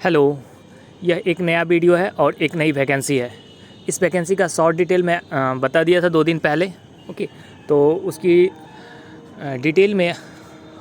Hello, यह एक नया वीडियो है और एक नई वैकेंसी है। इस वैकेंसी का शॉर्ट डिटेल मैं बता दिया था 2 दिन पहले। ओके, तो उसकी डिटेल में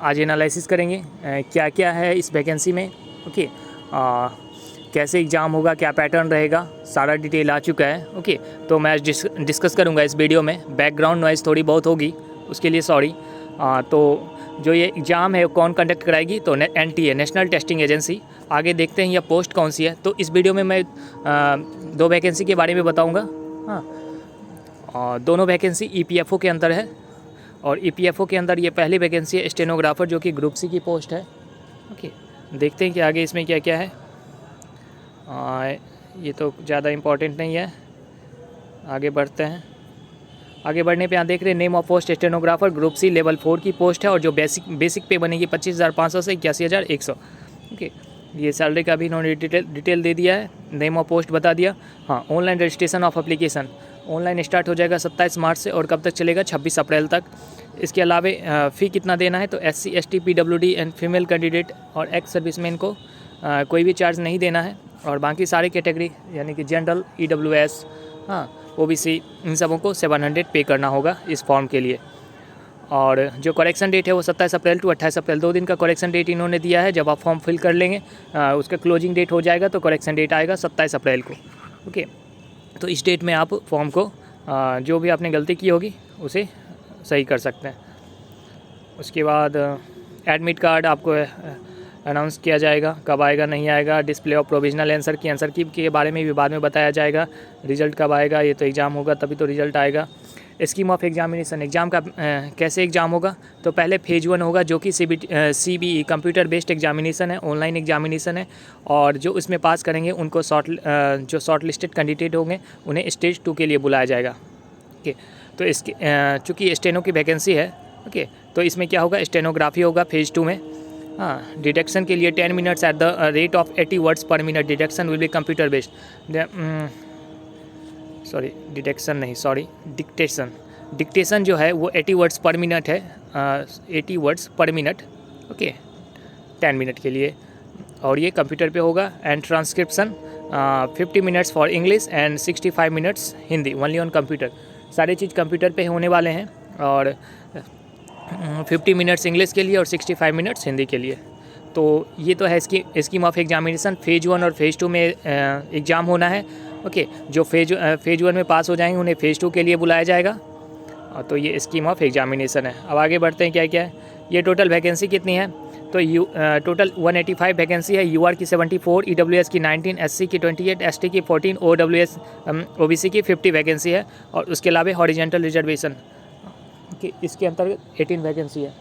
आज एनालिसिस करेंगे क्या क्या है इस वैकेंसी में। ओके, कैसे एग्ज़ाम होगा, क्या पैटर्न रहेगा, सारा डिटेल आ चुका है। ओके, तो मैं डिस्कस करूँगा इस वीडियो में। बैकग्राउंड नॉइज़ थोड़ी बहुत होगी, उसके लिए सॉरी। तो जो ये एग्ज़ाम है कौन कंडक्ट कराएगी, तो NTA नेशनल टेस्टिंग एजेंसी। आगे देखते हैं यह पोस्ट कौन सी है। तो इस वीडियो में मैं 2 वैकेंसी के बारे में बताऊंगा। हाँ, और दोनों वैकेंसी EPFO के अंदर है और EPFO के अंदर ये पहली वैकेंसी है स्टेनोग्राफर, जो कि ग्रुप C की पोस्ट है। ओके, देखते हैं कि आगे इसमें क्या क्या है। ये तो ज़्यादा इम्पोर्टेंट नहीं है, आगे बढ़ते हैं। आगे बढ़ने पे यहाँ देख रहे हैं name of post stenographer group C level 4 की पोस्ट है और जो बेसिक पे बनेगी 25,500 से 81,100। ओके, ये सैलरी का भी इन्होंने डिटेल दे दिया है, नेम ऑफ पोस्ट बता दिया। हाँ, online registration of application online start हो जाएगा 27 मार्च से और कब तक चलेगा, 26 अप्रैल तक। इसके अलावा फ़ी कितना देना है, तो SC ST PWD and female candidate और एक्स सर्विसमैन को कोई भी चार्ज नहीं देना है। और बाकी सारी कैटेगरी यानी कि जनरल, EWS, हाँ, OBC, इन सबों को 700 पे करना होगा इस फॉर्म के लिए। और जो करेक्शन डेट है वो 27 अप्रैल टू 28 अप्रैल 2 दिन का करेक्शन डेट इन्होंने दिया है। जब आप फॉर्म फिल कर लेंगे उसका क्लोजिंग डेट हो जाएगा तो करेक्शन डेट आएगा 27 अप्रैल को। ओके, तो इस डेट में आप फॉर्म को जो भी आपने गलती की होगी उसे सही कर सकते हैं। उसके बाद एडमिट कार्ड आपको अनाउंस किया जाएगा, कब आएगा नहीं आएगा। डिस्प्ले ऑफ प्रोविजनल आंसर की के बारे में भी बाद में बताया जाएगा। रिजल्ट कब आएगा, ये तो एग्ज़ाम होगा तभी तो रिजल्ट आएगा। स्कीम ऑफ एग्जामिनेशन, एग्ज़ाम का कैसे एग्ज़ाम होगा, तो पहले फेज 1 होगा जो कि CBE कंप्यूटर बेस्ड एग्जामिनेशन है, ऑनलाइन एग्जामिनेशन है। और जो इसमें पास करेंगे उनको जो शॉर्ट लिस्टेड कैंडिडेट होंगे उन्हें स्टेज 2 के लिए बुलाया जाएगा। ओके, तो इसके चूँकि स्टेनो की वैकेंसी है, ओके, तो इसमें क्या होगा, स्टेनोग्राफी होगा फेज़ 2 में। हाँ, डिटेक्शन के लिए 10 minutes at the rate of 80 words पर minute. Detection will be computer based. Dictation जो है वो 80 वर्ड्स पर मिनट है, 80 वर्ड्स पर मिनट। ओके, 10 मिनट के लिए, और ये कंप्यूटर पे होगा। And transcription 50 minutes for English and 65 minutes Hindi, only on computer. सारी चीज़ कंप्यूटर पे होने वाले हैं और 50 मिनट्स इंग्लिश के लिए और 65 मिनट्स हिंदी के लिए। तो ये तो है इसकी स्कीम ऑफ एग्जामिनेशन। फेज 1 और फेज़ 2 में एग्ज़ाम होना है। ओके, जो फेज 1 में पास हो जाएंगे उन्हें फेज़ 2 के लिए बुलाया जाएगा। तो ये स्कीम ऑफ एग्जामिनेशन है। अब आगे बढ़ते हैं क्या क्या है। ये टोटल वैकेंसी कितनी है, तो टोटल 185 वैकेंसी है। UR की 74, EWS की 19, SC की 28, ST की 14, OBC की 50 वैकेंसी है। और उसके अलावा हॉरिजेंटल रिजर्वेशन कि इसके अंतर्गत 18 वैकेंसी है।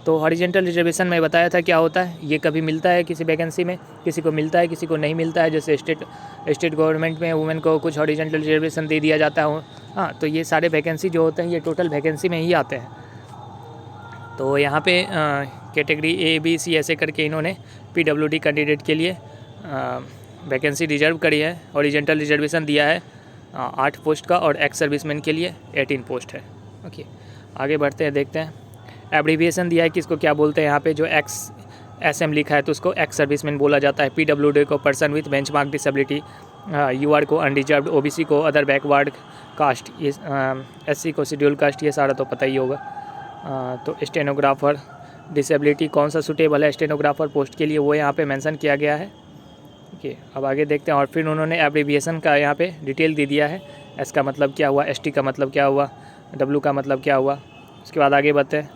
तो हॉरिजेंटल रिजर्वेशन में बताया था क्या होता है, ये कभी मिलता है किसी वैकेंसी में, किसी को मिलता है किसी को नहीं मिलता है। जैसे स्टेट गवर्नमेंट में वुमेन को कुछ हॉरिजेंटल रिजर्वेशन दे दिया जाता है। हाँ, तो ये सारे वैकेंसी जो होते हैं ये टोटल वैकेंसी में ही आते हैं। तो यहाँ पे कैटेगरी A B C ऐसे करके इन्होंने PWD कैंडिडेट के लिए वैकेंसी रिजर्व करी है। हॉरिजेंटल रिजर्वेशन दिया है 8 पोस्ट का और एक्स सर्विसमैन के लिए 18 पोस्ट है। ओके, आगे बढ़ते हैं, देखते हैं। एब्रीविएशन दिया है कि इसको क्या बोलते हैं। यहाँ पे जो XSM लिखा है तो उसको एक्स सर्विसमैन बोला जाता है। PWD को person with benchmark disability, UR को अनडिजर्व्ड, OBC को अदर बैकवर्ड कास्ट, ये SC को शेड्यूल कास्ट, ये सारा तो पता ही होगा। तो स्टेनोग्राफर डिसेबिलिटी कौन सा सूटेबल है स्टेनोग्राफर पोस्ट के लिए, वो यहाँ पे मेंशन किया गया है। ओके, अब आगे देखते हैं। और फिर उन्होंने एब्रीविएशन का यहाँ पे डिटेल दे दिया है। S का मतलब क्या हुआ, ST का मतलब क्या हुआ, W का मतलब क्या हुआ। उसके बाद आगे बढ़ते हैं।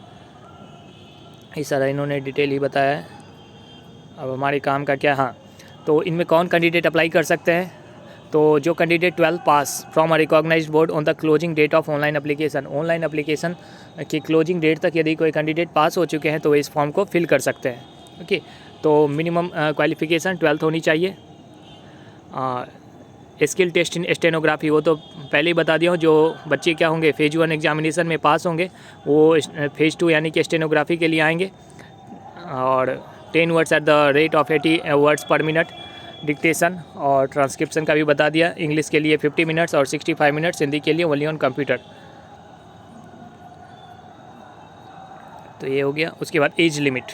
इस सारा इन्होंने डिटेल ही बताया है। अब हमारे काम का क्या, हाँ, तो इनमें कौन कैंडिडेट अप्लाई कर सकते हैं, तो जो candidate 12 pass from a recognized board on the closing date of online application, online application की क्लोजिंग डेट तक यदि कोई कैंडिडेट पास हो चुके हैं तो इस फॉर्म को फिल कर सकते हैं। ओके, तो मिनिमम क्वालिफिकेशन 12th होनी चाहिए। स्किल टेस्ट इन स्टेनोग्राफी वो तो पहले ही बता दिया हूँ। जो बच्चे क्या होंगे फेज 1 एग्जामिनेशन में पास होंगे वो फेज 2 यानी कि स्टेनोग्राफी के लिए आएंगे। और 10 words at the rate of 80 words पर मिनट। डिक्टेशन और ट्रांसक्रिप्शन का भी बता दिया। इंग्लिश के लिए 50 मिनट्स और 65 मिनट्स, हिंदी के लिए ओनली ऑन कंप्यूटर। तो ये हो गया। उसके बाद एज लिमिट,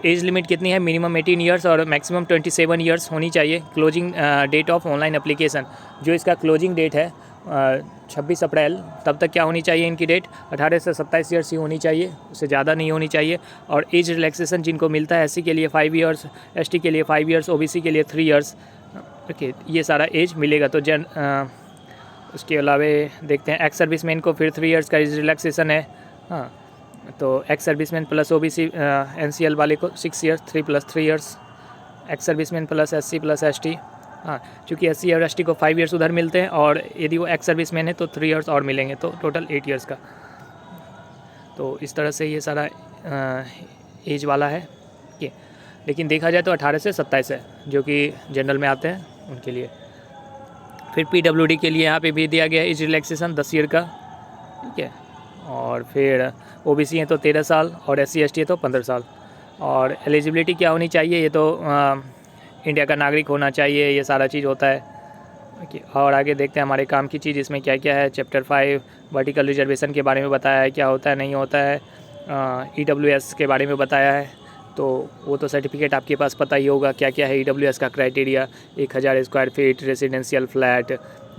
एज लिमिट कितनी है, मिनिमम 18 ईयर्स और मैक्सिमम 27 ईयर्स होनी चाहिए। Closing date of online application, जो इसका क्लोजिंग डेट है 26 अप्रैल, तब तक क्या होनी चाहिए इनकी डेट, 18 से 27 ईयर्स ही होनी चाहिए, उससे ज़्यादा नहीं होनी चाहिए। और एज रिलैक्सेशन जिनको मिलता है SC के लिए 5 ईयर्स, ST के लिए 5 ईयर्स, OBC के लिए 3 ईयर्स। ओके, ये सारा एज मिलेगा। तो उसके अलावा देखते हैं एक्स सर्विसमैन को फिर 3 ईयर्स का एज रिलैक्सेशन है। हाँ, तो ex serviceman plus OBC NCL वाले को 6 years, 3 + 3 years, ex serviceman plus SC plus ST। हाँ, चूँकि SC और ST को 5 ईयर्स उधर मिलते हैं और यदि वो एक्स सर्विसमैन है तो 3 ईयर्स और मिलेंगे, तो टोटल 8 ईयर्स का। तो इस तरह से ये सारा एज वाला है ये। लेकिन देखा जाए तो 18 से 27 है, जो कि जनरल में आते हैं उनके लिए। फिर PWD के लिए यहाँ पे भी दिया गया है एज रिलैक्सेशन 10 ईयर का, ठीक है। और फिर OBC है तो 13 साल और SC ST है तो 15 साल। और एलिजिबिलिटी क्या होनी चाहिए, ये तो इंडिया का नागरिक होना चाहिए, ये सारा चीज़ होता है। ओके, और आगे देखते हैं हमारे काम की चीज़ इसमें क्या क्या है। चैप्टर 5 वर्टिकल रिजर्वेशन के बारे में बताया है, क्या होता है नहीं होता है। EWS के बारे में बताया है, तो वो तो सर्टिफिकेट आपके पास पता ही होगा क्या क्या है। EWS का criteria 1000 square feet residential flat,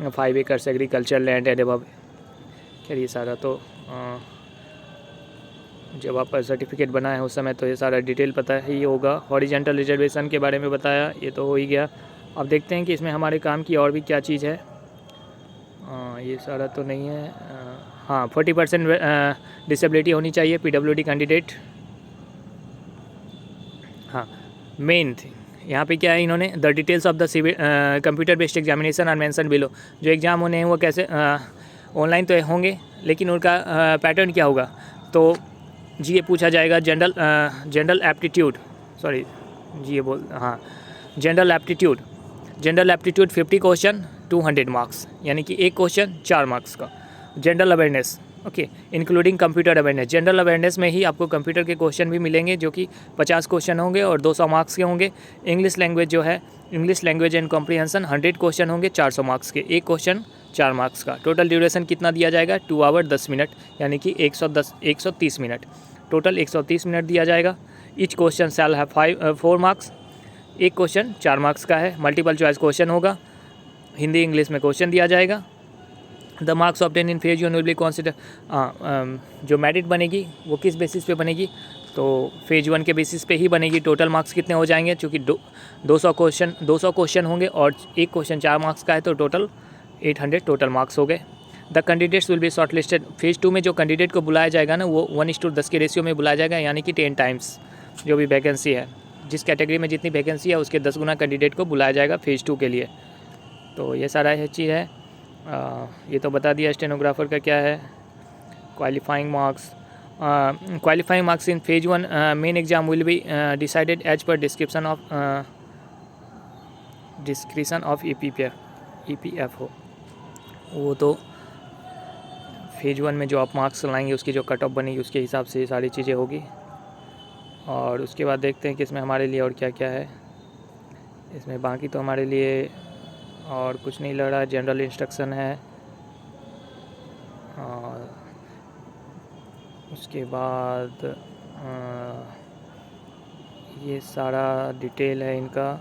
5 acres agriculture land and above. खैर ये सारा तो जब आप सर्टिफिकेट बनाए उस समय तो ये सारा डिटेल पता ही होगा। हॉरिजेंटल रिजर्वेशन के बारे में बताया, ये तो हो ही गया। अब देखते हैं कि इसमें हमारे काम की और भी क्या चीज़ है। ये सारा तो नहीं है। हाँ, 40% डिसेबिलिटी होनी चाहिए PWD कैंडिडेट। हाँ, मेन थिंग यहाँ पे क्या है, इन्होंने the details of the civil computer based examination are mention below. जो एग्ज़ाम होने हैं वो कैसे ऑनलाइन तो होंगे, लेकिन उनका पैटर्न क्या होगा, तो जी ये पूछा जाएगा जनरल एप्टीट्यूड, सॉरी जी ये जनरल एप्टीट्यूड 50 क्वेश्चन 200 मार्क्स, यानी कि एक क्वेश्चन 4 मार्क्स का। General awareness, okay, including computer awareness. General awareness में ही आपको कंप्यूटर के क्वेश्चन भी मिलेंगे, जो कि 50 क्वेश्चन होंगे और 200 मार्क्स के होंगे। इंग्लिश लैंग्वेज जो है, English language and comprehension 100 question होंगे 400 मार्क्स के, एक क्वेश्चन 4 मार्क्स का। टोटल ड्यूरेशन कितना दिया जाएगा, 2 आवर 10 मिनट, यानी कि 130 मिनट, टोटल 130 मिनट दिया जाएगा। Each question shall have 4 marks, एक क्वेश्चन 4 मार्क्स का है। मल्टीपल चॉइस क्वेश्चन होगा, हिंदी इंग्लिश में क्वेश्चन दिया जाएगा। The marks obtain in phase 1 will be consider, जो मेरिट बनेगी वो किस बेसिस पे बनेगी, तो फेज 1 के बेसिस पे ही बनेगी। टोटल मार्क्स कितने हो जाएंगे, चूँकि 200 क्वेश्चन होंगे और एक क्वेश्चन 4 मार्क्स का है, तो टोटल 800 टोटल मार्क्स हो गए। The candidates will be short listed. Phase 2 में जो कैंडिडेट को बुलाया जाएगा ना, वो 1:10 के रेशियो में बुलाया जाएगा, यानी कि 10 टाइम्स जो भी वैकेंसी है, जिस कैटेगरी में जितनी वैकेंसी है उसके 10 गुना कैंडिडेट को बुलाया जाएगा फेज़ 2 के लिए। तो ये सारा है चीज़ है। ये तो बता दिया स्टेनोग्राफर का क्या है। Qualifying marks in phase 1 main exam will be decided as per description of EPFO। वो तो फेज 1 में जो आप मार्क्स लाएंगे उसकी जो कट ऑफ बनेगी उसके हिसाब से ये सारी चीज़ें होगी। और उसके बाद देखते हैं कि इसमें हमारे लिए और क्या क्या है। इसमें बाकी तो हमारे लिए और कुछ नहीं लग रहा, जनरल इंस्ट्रक्शन है। और उसके बाद ये सारा डिटेल है इनका,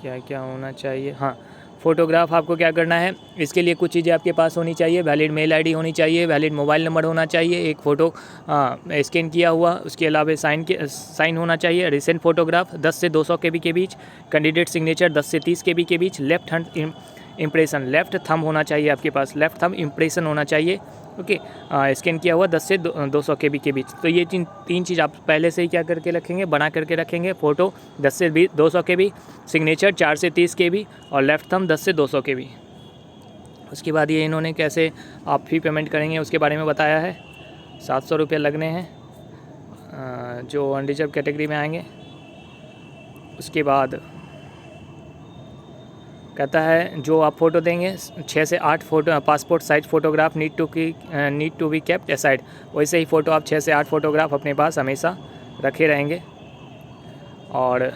क्या क्या होना चाहिए। हाँ, फ़ोटोग्राफ आपको क्या करना है, इसके लिए कुछ चीज़ें आपके पास होनी चाहिए। वैलिड मेल आईडी होनी चाहिए, वैलिड मोबाइल नंबर होना चाहिए, एक फ़ोटो स्कैन किया हुआ, उसके अलावा साइन होना चाहिए। रिसेंट फ़ोटोग्राफ 10 से 200 KB के बीच, कैंडिडेट सिग्नेचर 10 से 30 KB के बीच, left hand impression, left thumb होना चाहिए आपके पास, लेफ़्ट थंब इम्प्रेशन होना चाहिए। ओके, स्कैन किया हुआ 10 से 200 KB के बीच। तो ये तीन चीज़ आप पहले से ही क्या करके रखेंगे, बना करके रखेंगे। फ़ोटो 10 से 200 KB, सिग्नेचर 4 से 30 KB और लेफ़्ट थंब 10 से 200 KB। उसके बाद ये इन्होंने कैसे आप फ़ी पेमेंट करेंगे उसके बारे में बताया है। 700 रुपये लगने हैं जो अनरिजर्व कैटेगरी में आएंगे। उसके बाद कहता है जो आप फ़ोटो देंगे 6 से 8 photo passport size photograph need to be kept aside. वैसे ही फ़ोटो आप 6 से 8 फ़ोटोग्राफ अपने पास हमेशा रखे रहेंगे। और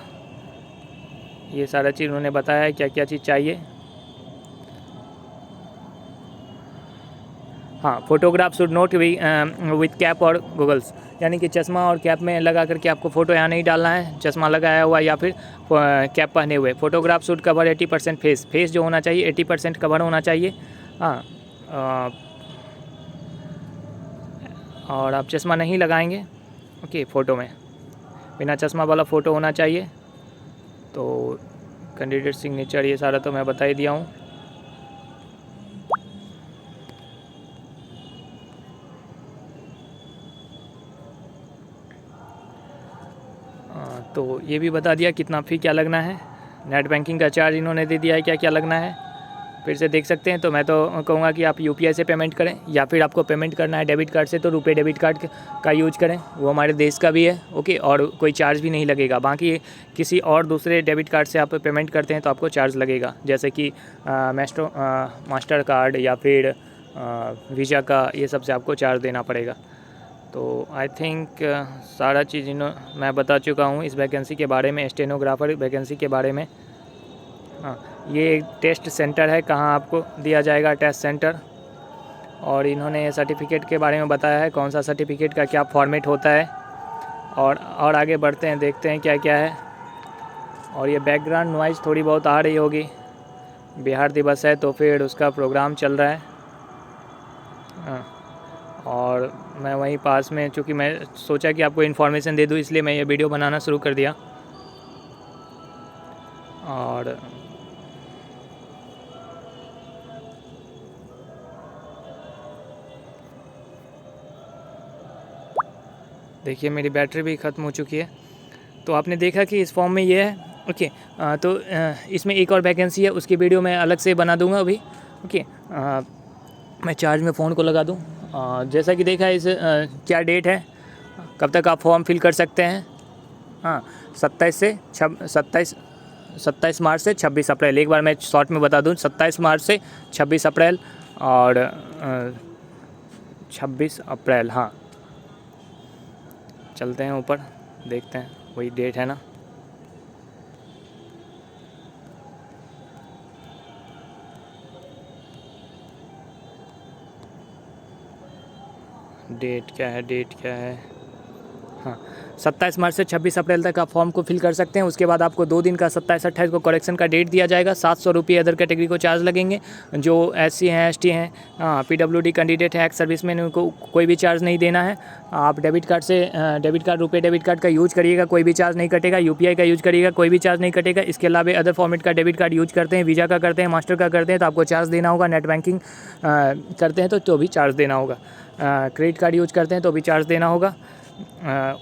ये सारा चीज़ उन्होंने बताया है क्या क्या चीज़ चाहिए। हाँ, photograph should not be with cap और गूगल्स, यानी कि चश्मा और कैप में लगा करके आपको फ़ोटो यहाँ नहीं डालना है, चश्मा लगाया हुआ या फिर कैप पहने हुए। फोटोग्राफ शुड कवर 80% फेस जो होना चाहिए 80% कवर होना चाहिए। हाँ, और आप चश्मा नहीं लगाएंगे ओके फ़ोटो में, बिना चश्मा वाला फ़ोटो होना चाहिए। तो कैंडिडेट सिग्नेचर ये सारा तो मैं बता ही दिया हूँ। तो ये भी बता दिया कितना फ़ी क्या लगना है, नेट बैंकिंग का चार्ज इन्होंने दे दिया है क्या क्या लगना है, फिर से देख सकते हैं। तो मैं तो कहूँगा कि आप यूपीआई से पेमेंट करें, या फिर आपको पेमेंट करना है डेबिट कार्ड से तो रुपए डेबिट कार्ड का यूज करें, वो हमारे देश का भी है ओके, और कोई चार्ज भी नहीं लगेगा। बाकी किसी और दूसरे डेबिट कार्ड से आप पेमेंट करते हैं तो आपको चार्ज लगेगा, जैसे कि मास्टर कार्ड या फिर वीज़ा का, ये सब से आपको चार्ज देना पड़ेगा। तो आई थिंक सारा चीज़ मैं बता चुका हूँ इस वैकेंसी के बारे में, स्टेनोग्राफर वैकेंसी के बारे में। हाँ, ये टेस्ट सेंटर है, कहाँ आपको दिया जाएगा टेस्ट सेंटर, और इन्होंने सर्टिफिकेट के बारे में बताया है, कौन सा सर्टिफिकेट का क्या फॉर्मेट होता है। और आगे बढ़ते हैं, देखते हैं क्या क्या है। और ये बैकग्राउंड नॉइज़ थोड़ी बहुत आ रही होगी, बिहार दिवस है तो फिर उसका प्रोग्राम चल रहा है। हाँ, और मैं वहीं पास में, चूँकि मैं सोचा कि आपको इन्फॉर्मेशन दे दूँ, इसलिए मैं ये वीडियो बनाना शुरू कर दिया। और देखिए मेरी बैटरी भी ख़त्म हो चुकी है। तो आपने देखा कि इस फॉर्म में ये है ओके। तो इसमें एक और वैकेंसी है, उसकी वीडियो मैं अलग से बना दूंगा अभी ओके। मैं चार्ज में फ़ोन को लगा दूं। जैसा कि देखा इस क्या डेट है, कब तक आप फॉर्म फिल कर सकते हैं। हाँ, 27 मार्च से 26 अप्रैल। एक बार मैं शॉर्ट में बता दूं, 27 मार्च से 26 अप्रैल और 26 अप्रैल। हाँ, चलते हैं ऊपर, देखते हैं वही डेट है ना। डेट क्या है, हाँ, 27 मार्च से 26 अप्रैल तक आप फॉर्म को फिल कर सकते हैं। उसके बाद आपको 2 दिन का 27-28 को करेक्शन का डेट दिया जाएगा। 700 रुपये अदर कैटेगरी को चार्ज लगेंगे। जो SC हैं, ST हैं, PWD कैंडिडेट है, एक्स सर्विसमैन, उनको कोई भी चार्ज नहीं देना है। आप डेबिट कार्ड रुपये डेबिट कार्ड का यूज करिएगा, कोई भी चार्ज नहीं कटेगा। UPI का यूज करिएगा, कोई भी चार्ज नहीं कटेगा। इसके अलावा अदर फॉर्मेट का डेबिट कार्ड यूज करते हैं, वीज़ा का करते हैं, मास्टर का करते हैं तो आपको चार्ज देना होगा। नेट बैंकिंग करते हैं तो भी चार्ज देना होगा। क्रेडिट कार्ड यूज करते हैं तो भी चार्ज देना होगा।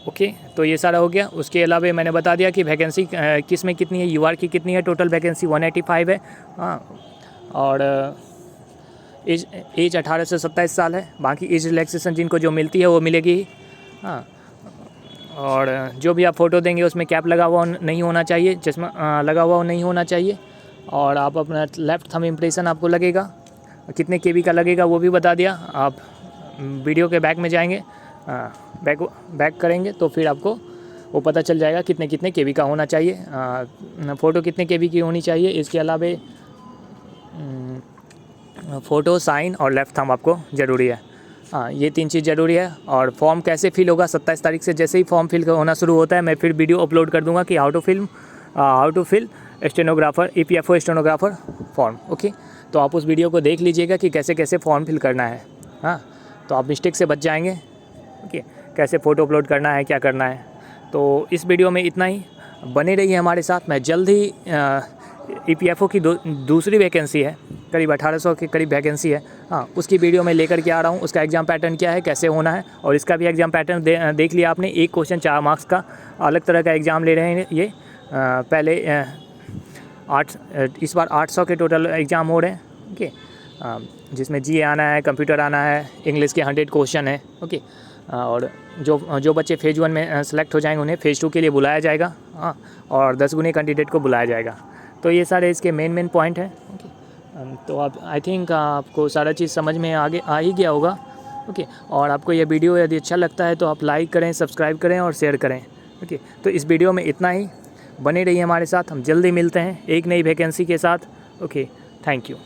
ओके, तो ये सारा हो गया। उसके अलावा मैंने बता दिया कि वैकेंसी किस में कितनी है, UR की कितनी है। टोटल वैकेंसी 185 है। और एज 18 से 27 साल है। बाकी एज रिलैक्सेशन जिनको जो मिलती है वो मिलेगी। हाँ, और जो भी आप फ़ोटो देंगे उसमें कैप लगा हुआ नहीं होना चाहिए, चश्मा लगा हुआ नहीं होना चाहिए। और आप अपना लेफ़्ट थंब इम्प्रेशन आपको लगेगा, कितने KB का लगेगा वो भी बता दिया। आप वीडियो के बैक में जाएंगे, बैक करेंगे तो फिर आपको वो पता चल जाएगा कितने KB का होना चाहिए, फ़ोटो कितने KB की होनी चाहिए। इसके अलावा फ़ोटो, साइन और लेफ़्ट थंब आपको ज़रूरी है। हाँ, ये 3 चीज़ ज़रूरी है। और फॉर्म कैसे फिल होगा, 27 तारीख से जैसे ही फॉर्म फिल होना शुरू होता है मैं फिर वीडियो अपलोड कर दूँगा कि how to fill stenographer EPFO stenographer form okay. तो आप उस वीडियो को देख लीजिएगा कि कैसे कैसे फॉर्म फिल करना है। हाँ, तो आप मिस्टेक से बच जाएंगे ओके, कैसे फ़ोटो अपलोड करना है, क्या करना है। तो इस वीडियो में इतना ही, बने रहिए हमारे साथ। मैं जल्द ही EPFO की दूसरी वैकेंसी है, करीब 1800 के करीब वैकेंसी है। हाँ, उसकी वीडियो मैं लेकर के आ रहा हूँ। उसका एग्ज़ाम पैटर्न क्या है, कैसे होना है, और इसका भी एग्ज़ाम पैटर्न देख लिया आपने। एक क्वेश्चन 4 मार्क्स का अलग तरह का एग्ज़ाम ले रहे हैं ये। पहले इस बार 800 के टोटल एग्ज़ाम हो रहे हैं ओके, जिसमें GA आना है, कंप्यूटर आना है, इंग्लिश के 100 क्वेश्चन है ओके। और जो बच्चे फेज़ 1 में सेलेक्ट हो जाएंगे उन्हें फेज़ 2 के लिए बुलाया जाएगा। हाँ, और 10 गुने कैंडिडेट को बुलाया जाएगा। तो ये सारे इसके मेन पॉइंट हैं ओके। तो आप आई थिंक आपको सारा चीज़ समझ में आ ही गया होगा ओके। और आपको ये वीडियो यदि अच्छा लगता है तो आप लाइक करें, सब्सक्राइब करें और शेयर करें ओके। तो इस वीडियो में इतना ही, बने रहिए हमारे साथ। हम जल्दी मिलते हैं एक नई वैकेंसी के साथ ओके। Thank you.